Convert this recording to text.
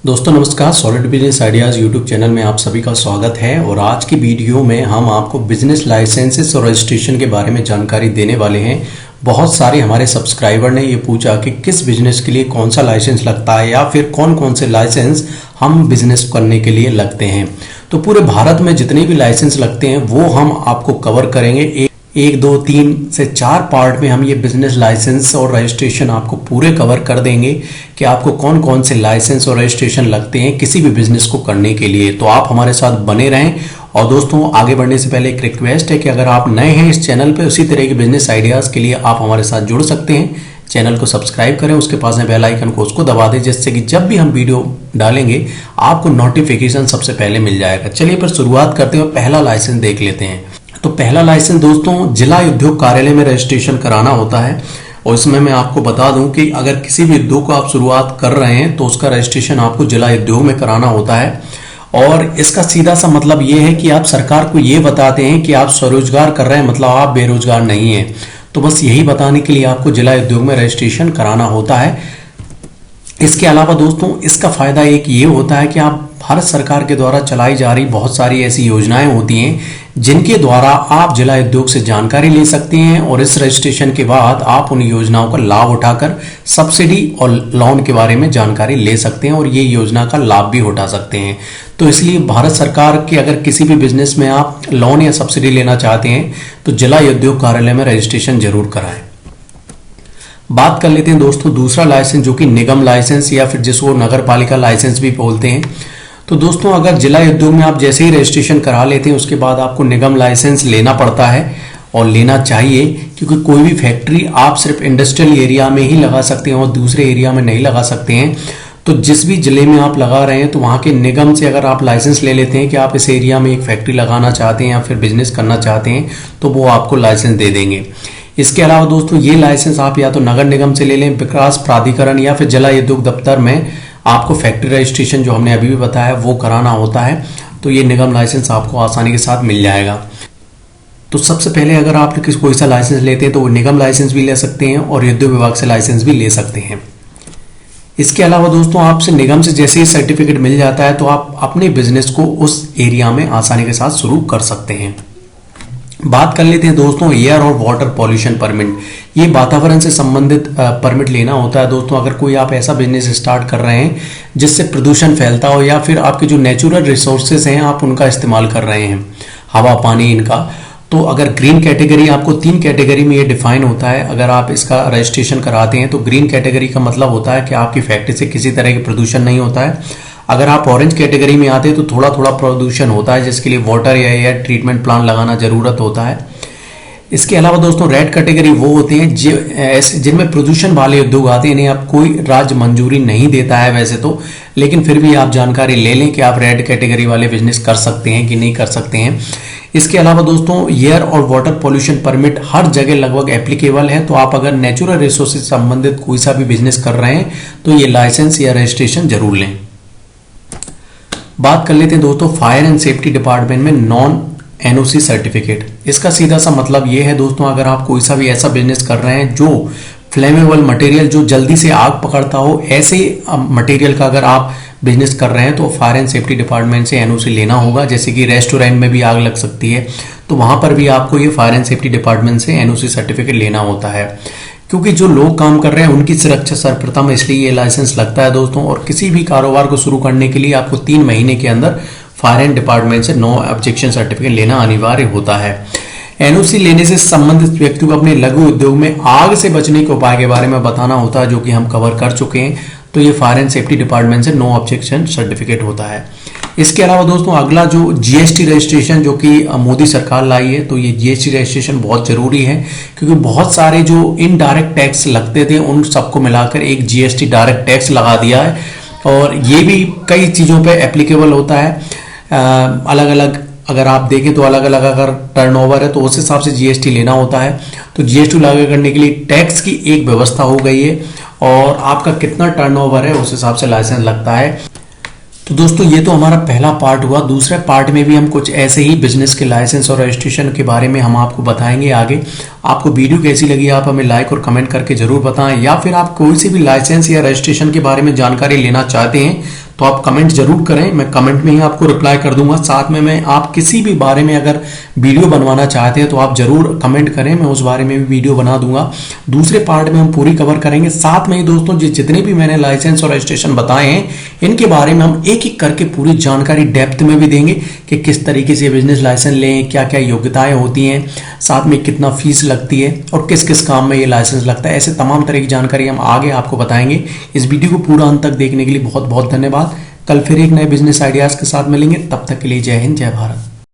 दोस्तों नमस्कार, solid business ideas YouTube channel में आप सभी का स्वागत है। और आज की वीडियो में हम आपको बिजनेस लाइसेंसेस और रजिस्ट्रेशन के बारे में जानकारी देने वाले हैं। बहुत सारे हमारे सब्सक्राइबर ने ये पूछा कि किस बिजनेस के लिए कौन सा लाइसेंस लगता है या फिर कौन कौन से लाइसेंस हम बिजनेस करने के लिए लगते हैं। तो पूरे भारत में जितने भी लाइसेंस लगते हैं वो हम आपको कवर करेंगे। एक दो तीन से चार पार्ट में हम ये बिजनेस लाइसेंस और रजिस्ट्रेशन आपको पूरे कवर कर देंगे कि आपको कौन कौन से लाइसेंस और रजिस्ट्रेशन लगते हैं किसी भी बिजनेस को करने के लिए। तो आप हमारे साथ बने रहें। और दोस्तों आगे बढ़ने से पहले एक रिक्वेस्ट है कि अगर आप नए हैं इस चैनल पे, उसी तरह के बिजनेस आइडियाज़ के लिए आप हमारे साथ जुड़ सकते हैं। चैनल को सब्सक्राइब करें, उसके पास में बेल आइकन को उसको दबा दें, जिससे कि जब भी हम वीडियो डालेंगे आपको नोटिफिकेशन सबसे पहले मिल जाएगा। चलिए पर शुरुआत करते हैं, पहला लाइसेंस देख लेते हैं। तो पहला लाइसेंस दोस्तों जिला उद्योग कार्यालय में रजिस्ट्रेशन कराना होता है। और इसमें मैं आपको बता दूं कि अगर किसी भी उद्योग को आप शुरुआत कर रहे हैं तो उसका रजिस्ट्रेशन आपको जिला उद्योग में कराना होता है। और इसका सीधा सा मतलब ये है कि आप सरकार को ये बताते हैं कि आप स्वरोजगार कर रहे हैं, मतलब आप बेरोजगार नहीं हैं। तो बस यही बताने के लिए आपको जिला उद्योग में रजिस्ट्रेशन कराना होता है। इसके अलावा दोस्तों इसका फायदा एक ये होता है कि आप भारत सरकार के द्वारा चलाई जा रही बहुत सारी ऐसी योजनाएं होती हैं जिनके द्वारा आप जिला उद्योग से जानकारी ले सकते हैं और इस रजिस्ट्रेशन के बाद आप उन योजनाओं का लाभ उठाकर सब्सिडी और लोन के बारे में जानकारी ले सकते हैं और ये योजना का लाभ भी उठा सकते हैं। तो इसलिए भारत सरकार के अगर किसी भी बिजनेस में आप लोन या सब्सिडी लेना चाहते हैं तो जिला उद्योग कार्यालय में रजिस्ट्रेशन जरूर कराएं। बात कर लेते हैं दोस्तों दूसरा लाइसेंस, जो कि निगम लाइसेंस या फिर जिसको नगर पालिका लाइसेंस भी बोलते हैं। तो दोस्तों अगर जिला उद्योग में आप जैसे ही रजिस्ट्रेशन करा लेते हैं उसके बाद आपको निगम लाइसेंस लेना पड़ता है और लेना चाहिए, क्योंकि कोई भी फैक्ट्री आप सिर्फ इंडस्ट्रियल एरिया में ही लगा सकते हैं और दूसरे एरिया में नहीं लगा सकते हैं। तो जिस भी जिले में आप लगा रहे हैं तो वहाँ के निगम से अगर आप लाइसेंस ले लेते हैं कि आप इस एरिया में एक फैक्ट्री लगाना चाहते हैं या फिर बिजनेस करना चाहते हैं तो वो आपको लाइसेंस दे देंगे। इसके अलावा दोस्तों ये लाइसेंस आप या तो नगर निगम से ले लें, विकास प्राधिकरण या फिर जिला उद्योग दफ्तर में आपको फैक्ट्री रजिस्ट्रेशन जो हमने अभी भी बताया वो कराना होता है। तो ये निगम लाइसेंस आपको आसानी के साथ मिल जाएगा। तो सबसे पहले अगर आप कोई सा लाइसेंस लेते हैं तो वो निगम लाइसेंस भी ले सकते हैं और उद्योग विभाग से लाइसेंस भी ले सकते हैं। इसके अलावा दोस्तों आपसे निगम से जैसे ही सर्टिफिकेट मिल जाता है तो आप अपने बिजनेस को उस एरिया में आसानी के साथ शुरू कर सकते हैं। बात कर लेते हैं दोस्तों एयर और वाटर पॉल्यूशन परमिट। ये वातावरण से संबंधित परमिट लेना होता है दोस्तों। अगर कोई आप ऐसा बिजनेस स्टार्ट कर रहे हैं जिससे प्रदूषण फैलता हो या फिर आपके जो नेचुरल रिसोर्सेज हैं आप उनका इस्तेमाल कर रहे हैं, हवा पानी इनका, तो अगर ग्रीन कैटेगरी, आपको 3 कैटेगरी में ये डिफाइन होता है। अगर आप इसका रजिस्ट्रेशन कराते हैं तो ग्रीन कैटेगरी का मतलब होता है कि आपकी फैक्ट्री से किसी तरह की प्रदूषण नहीं होता है। अगर आप ऑरेंज कैटेगरी में आते हैं तो थोड़ा थोड़ा प्रदूषण होता है, जिसके लिए वाटर या एयर ट्रीटमेंट प्लांट लगाना जरूरत होता है। इसके अलावा दोस्तों रेड कैटेगरी वो होते हैं जिनमें प्रदूषण वाले उद्योग आते हैं। इन्हें आप कोई राज्य मंजूरी नहीं देता है वैसे तो, लेकिन फिर भी आप जानकारी ले लें कि आप रेड कैटेगरी वाले बिजनेस कर सकते हैं कि नहीं कर सकते हैं। इसके अलावा दोस्तों एयर और वाटर पॉल्यूशन परमिट हर जगह लगभग एप्लीकेबल है। तो आप अगर नेचुरल रिसोर्सेज से संबंधित कोई सा भी बिजनेस कर रहे हैं तो ये लाइसेंस या रजिस्ट्रेशन जरूर लें। बात कर लेते हैं दोस्तों फायर एंड सेफ्टी डिपार्टमेंट में नॉन एनओसी सर्टिफिकेट। इसका सीधा सा मतलब ये है दोस्तों, अगर आप कोई सा भी ऐसा बिजनेस कर रहे हैं जो फ्लेमेबल मटेरियल, जो जल्दी से आग पकड़ता हो, ऐसे मटेरियल का अगर आप बिजनेस कर रहे हैं तो फायर एंड सेफ्टी डिपार्टमेंट से एनओसी लेना होगा। जैसे कि रेस्टोरेंट में भी आग लग सकती है तो वहां पर भी आपको ये फायर एंड सेफ्टी डिपार्टमेंट से एनओसी सर्टिफिकेट लेना होता है, क्योंकि जो लोग काम कर रहे हैं उनकी सुरक्षा सर्वप्रथम, इसलिए ये लाइसेंस लगता है दोस्तों। और किसी भी कारोबार को शुरू करने के लिए आपको 3 महीने के अंदर फायर एंड डिपार्टमेंट से नो ऑब्जेक्शन सर्टिफिकेट लेना अनिवार्य होता है। एनओसी लेने से संबंधित व्यक्ति को अपने लघु उद्योग में आग से बचने के उपाय के बारे में बताना होता है, जो कि हम कवर कर चुके हैं। तो ये फायर एंड सेफ्टी डिपार्टमेंट से नो ऑब्जेक्शन सर्टिफिकेट होता है। इसके अलावा दोस्तों अगला जो जीएसटी रजिस्ट्रेशन जो कि मोदी सरकार लाई है, तो ये जीएसटी रजिस्ट्रेशन बहुत जरूरी है, क्योंकि बहुत सारे जो इनडायरेक्ट टैक्स लगते थे उन सबको मिलाकर एक जीएसटी डायरेक्ट टैक्स लगा दिया है। और ये भी कई चीजों पे एप्लीकेबल होता है। अलग अलग अगर आप देखें तो अलग अलग अगर टर्नओवर है तो उस हिसाब से जीएसटी लेना होता है। तो जीएसटी लागू करने के लिए टैक्स की एक व्यवस्था हो गई है और आपका कितना टर्नओवर है उस हिसाब से लाइसेंस लगता है। तो दोस्तों ये तो हमारा पहला पार्ट हुआ। दूसरे पार्ट में भी हम कुछ ऐसे ही बिजनेस के लाइसेंस और रजिस्ट्रेशन के बारे में हम आपको बताएंगे आगे। आपको वीडियो कैसी लगी आप हमें लाइक और कमेंट करके जरूर बताएं, या फिर आप कोई सी भी लाइसेंस या रजिस्ट्रेशन के बारे में जानकारी लेना चाहते हैं तो आप कमेंट जरूर करें, मैं कमेंट में ही आपको रिप्लाई कर दूंगा। साथ में मैं आप किसी भी बारे में अगर वीडियो बनवाना चाहते हैं तो आप जरूर कमेंट करें, मैं उस बारे में भी वीडियो बना दूंगा। दूसरे पार्ट में हम पूरी कवर करेंगे। साथ में ही दोस्तों जितने भी मैंने लाइसेंस और रजिस्ट्रेशन बताए हैं इनके बारे में हम एक एक करके पूरी जानकारी डेप्थ में भी देंगे कि किस तरीके से बिजनेस लाइसेंस लें, क्या क्या योग्यताएं होती हैं, साथ में कितना फीस लगती है और किस किस काम में ये लाइसेंस लगता है। ऐसे तमाम तरह की जानकारी हम आगे आपको बताएंगे। इस वीडियो को पूरा अंत तक देखने के लिए बहुत बहुत धन्यवाद। कल फिर एक नए बिजनेस आइडियाज के साथ मिलेंगे, तब तक के लिए जय हिंद, जय भारत।